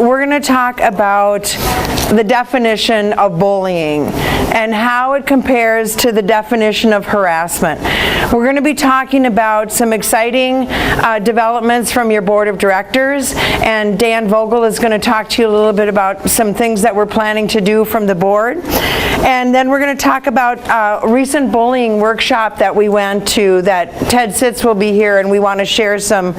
we're going to talk about the definition of bullying and how it compares to the definition of harassment. We're going to be talking about some exciting developments from your board of directors, and Dan Vogel is going to talk to you a little bit about some things that we're planning to do from the board. And then we're going to talk about a recent bullying workshop that we went to that Ted Sitz will be here, and we want to share some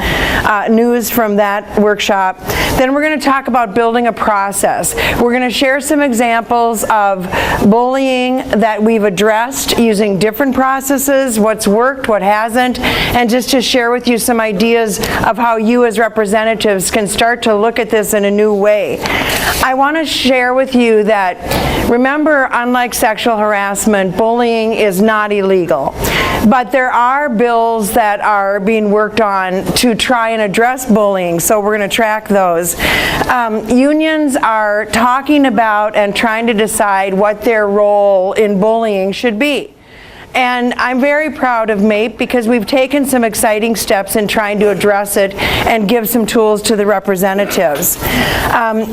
news from that workshop. Then we're going to talk about building a process. We're going to share some examples of bullying that we've addressed using different processes, what's worked, what hasn't, and just to share with you some ideas of how you as representatives can start to look at this in a new way. I want to share with you that, remember, unlike sexual harassment, bullying is not illegal. But there are bills that are being worked on to try and address bullying, so we're going to track those. Unions are talking about and trying to decide what their role in bullying should be. And I'm very proud of MAPE because we've taken some exciting steps in trying to address it and give some tools to the representatives.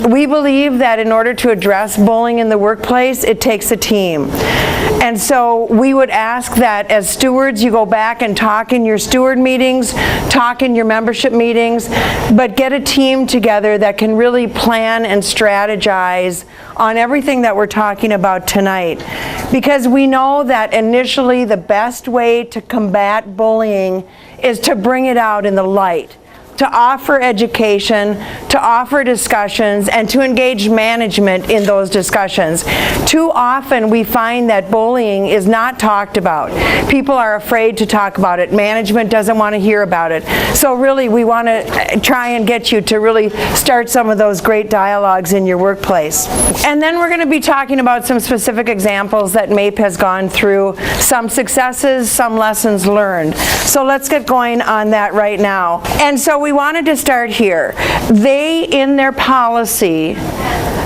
We believe that in order to address bullying in the workplace, it takes a team. And so we would ask that as stewards you go back and talk in your steward meetings, talk in your membership meetings, but get a team together that can really plan and strategize on everything that we're talking about tonight. Because we know that initially the best way to combat bullying is to bring it out in the light, to offer education, to offer discussions, and to engage management in those discussions. Too often we find that bullying is not talked about. People are afraid to talk about it. Management doesn't want to hear about it. So really we want to try and get you to really start some of those great dialogues in your workplace. And then we're going to be talking about some specific examples that MAPE has gone through, some successes, some lessons learned. So let's get going on that right now. And so we wanted to start here. They, in their policy,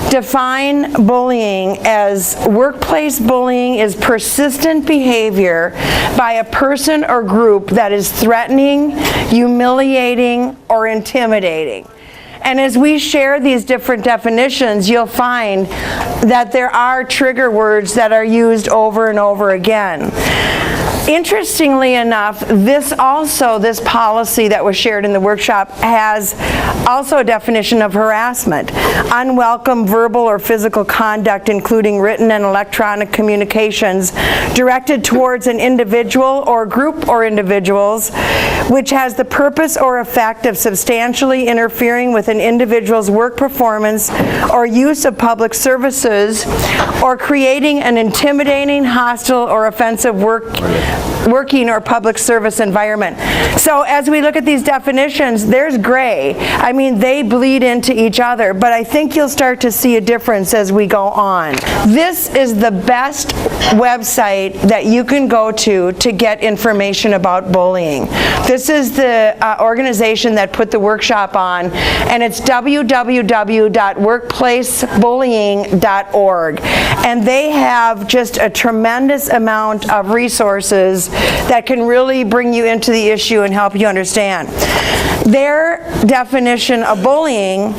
define bullying as workplace bullying is persistent behavior by a person or group that is threatening, humiliating, or intimidating. And as we share these different definitions, you'll find that there are trigger words that are used over and over again. Interestingly enough, this policy that was shared in the workshop has also a definition of harassment. Unwelcome verbal or physical conduct, including written and electronic communications, directed towards an individual or group or individuals, which has the purpose or effect of substantially interfering with an individual's work performance or use of public services, or creating an intimidating, hostile, or offensive working or public service environment. So as we look at these definitions, there's gray. I mean, they bleed into each other, but I think you'll start to see a difference as we go on. This is the best website that you can go to get information about bullying. This is the organization that put the workshop on, and it's www.workplacebullying.org. And they have just a tremendous amount of resources that can really bring you into the issue and help you understand. Their definition of bullying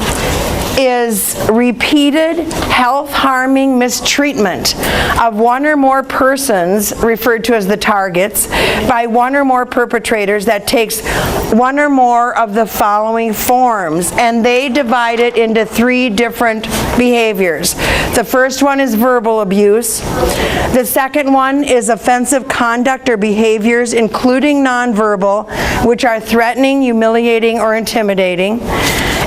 is repeated health-harming mistreatment of one or more persons, referred to as the targets, by one or more perpetrators that takes one or more of the following forms. And they divide it into 3 different behaviors. The first one is verbal abuse. The second one is offensive conduct or behaviors, including nonverbal, which are threatening, humiliating, or intimidating.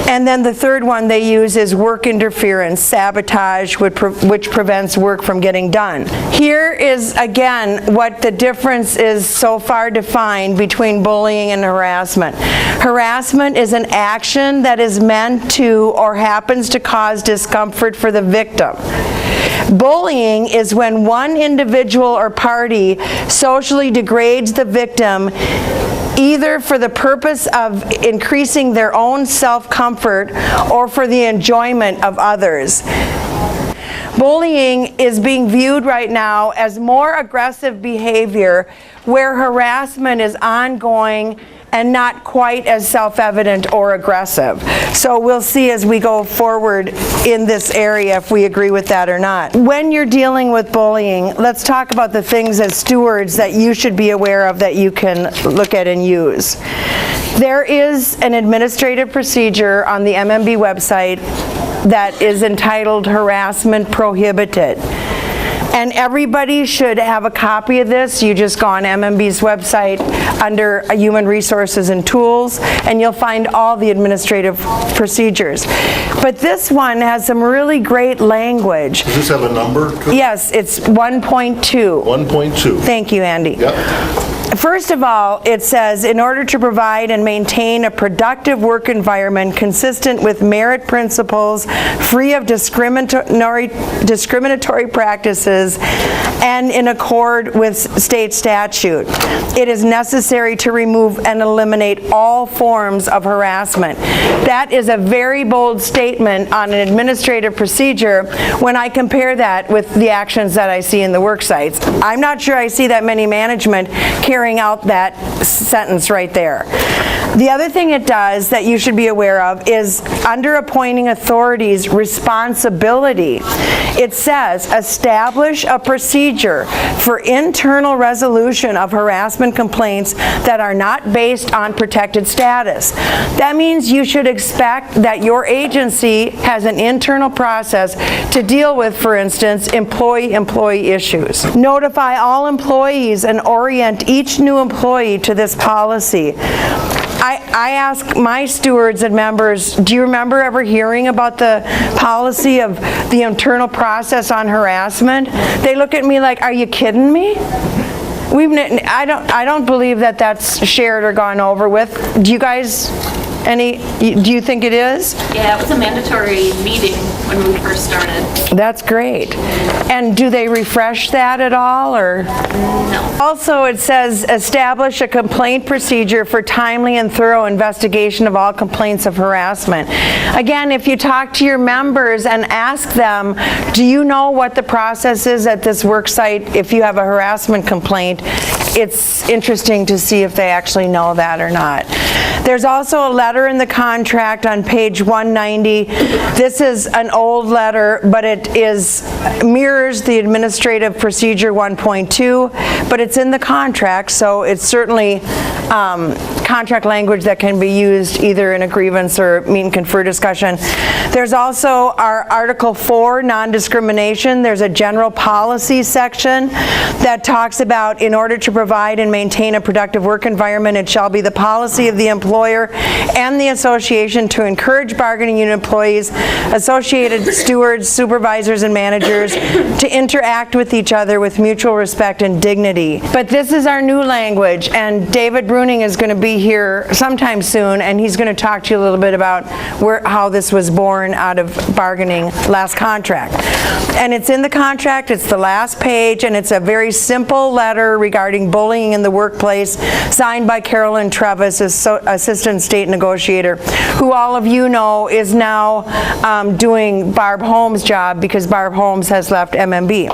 And then the third one they use is work interference, sabotage, which prevents work from getting done. Here is, again, what the difference is so far defined between bullying and harassment. Harassment is an action that is meant to or happens to cause discomfort for the victim. Bullying is when one individual or party socially degrades the victim either for the purpose of increasing their own self-comfort or for the enjoyment of others. Bullying is being viewed right now as more aggressive behavior where harassment is ongoing and not quite as self-evident or aggressive. So we'll see as we go forward in this area if we agree with that or not. When you're dealing with bullying, let's talk about the things as stewards that you should be aware of that you can look at and use. There is an administrative procedure on the MMB website that is entitled Harassment Prohibited. And everybody should have a copy of this. You just go on MMB's website under Human Resources and Tools, and you'll find all the administrative procedures. But this one has some really great language. Does this have a number to it? Yes, it's 1.2. 1.2. Thank you, Andy. Yep. First of all, it says, in order to provide and maintain a productive work environment consistent with merit principles, free of discriminatory practices, and in accord with state statute, it is necessary to remove and eliminate all forms of harassment. That is a very bold statement on an administrative procedure when I compare that with the actions that I see in the work sites. I'm not sure I see that many management carrying out that sentence right there. The other thing it does that you should be aware of is under appointing authorities' responsibility. It says, establish a procedure for internal resolution of harassment complaints that are not based on protected status. That means you should expect that your agency has an internal process to deal with, for instance, employee-employee issues. Notify all employees and orient each new employee to this policy. I ask my stewards and members, do you remember ever hearing about the policy of the internal process on harassment? They look at me like, are you kidding me? I don't believe that that's shared or gone over with. Do you guys, do you think it is? Yeah, it was a mandatory meeting when we first started. That's great. And do they refresh that at all, or? No. Also, it says establish a complaint procedure for timely and thorough investigation of all complaints of harassment. Again, if you talk to your members and ask them, do you know what the process is at this work site if you have a harassment complaint? It's interesting to see if they actually know that or not. There's also a letter in the contract on page 190. This is an old letter, but it mirrors the Administrative Procedure 1.2, but it's in the contract, so it's certainly contract language that can be used either in a grievance or meet and confer discussion. There's also our Article 4, non-discrimination. There's a general policy section that talks about, in order to provide and maintain a productive work environment, it shall be the policy of the employer and the association to encourage bargaining unit employees, associated stewards, supervisors, and managers to interact with each other with mutual respect and dignity. But this is our new language, and David Bruning is going to be here sometime soon, and he's going to talk to you a little bit about how this was born out of bargaining last contract. And it's in the contract, it's the last page, and it's a very simple letter regarding bullying in the workplace, signed by Carolyn Trevis, Assistant State Negotiator, who all of you know is now doing Barb Holmes' job because Barb Holmes has left MMB.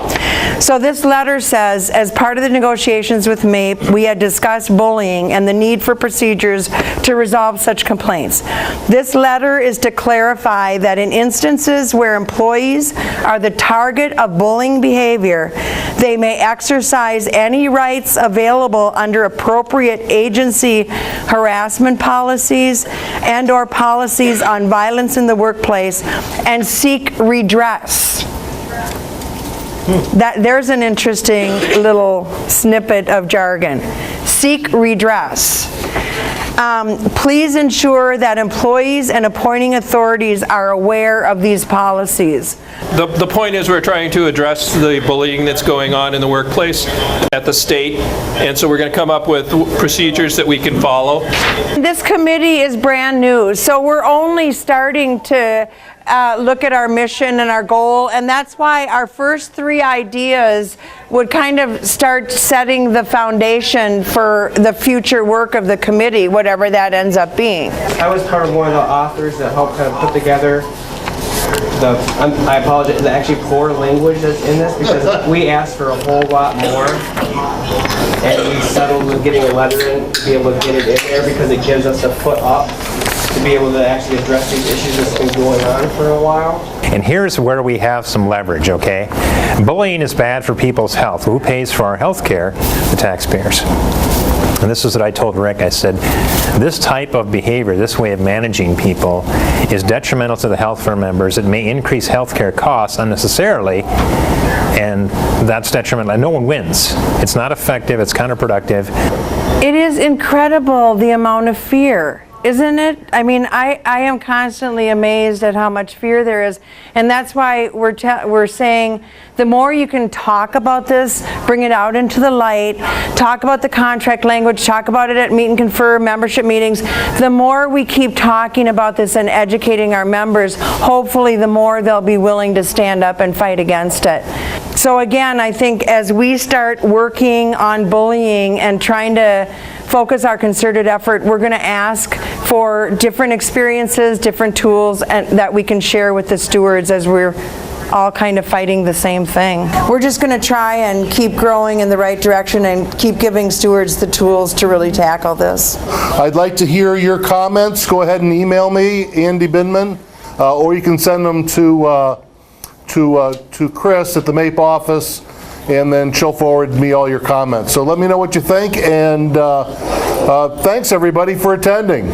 So this letter says, as part of the negotiations with MAPE, we had discussed bullying and the need for procedures to resolve such complaints. This letter is to clarify that in instances where employees are the target of bullying behavior, they may exercise any rights available under appropriate agency harassment policies and/or policies on violence in the workplace and seek redress. There's an interesting little snippet of jargon. Seek redress. Please ensure that employees and appointing authorities are aware of these policies. The point is we're trying to address the bullying that's going on in the workplace at the state, and so we're going to come up with procedures that we can follow. This committee is brand new, so we're only starting to look at our mission and our goal, and that's why our first three ideas would kind of start setting the foundation for the future work of the committee, whatever that ends up being. I was part of one of the authors that helped kind of put together I apologize, the actually poor language that's in this, because we asked for a whole lot more, and we settled with getting a letter in to be able to get it in there, because it gives us a foot up to be able to actually address these issues that's been going on for a while. And here's where we have some leverage, okay? Bullying is bad for people's health. Who pays for our health care? The taxpayers. And this is what I told Rick. I said, this type of behavior, this way of managing people, is detrimental to the health of our members. It may increase health care costs unnecessarily, and that's detrimental. And no one wins. It's not effective. It's counterproductive. It is incredible the amount of fear, isn't it? I mean, I am constantly amazed at how much fear there is, and that's why we're saying the more you can talk about this, bring it out into the light, talk about the contract language, talk about it at meet and confer membership meetings, the more we keep talking about this and educating our members, hopefully the more they'll be willing to stand up and fight against it. So again, I think as we start working on bullying and trying to focus our concerted effort, we're going to ask for different experiences, different tools, and that we can share with the stewards as we're all kind of fighting the same thing. We're just going to try and keep growing in the right direction and keep giving stewards the tools to really tackle this. I'd like to hear your comments. Go ahead and email me, Andy Binman, or you can send them to Chris at the MAPE office, and then she'll forward me all your comments. So let me know what you think, and thanks everybody for attending.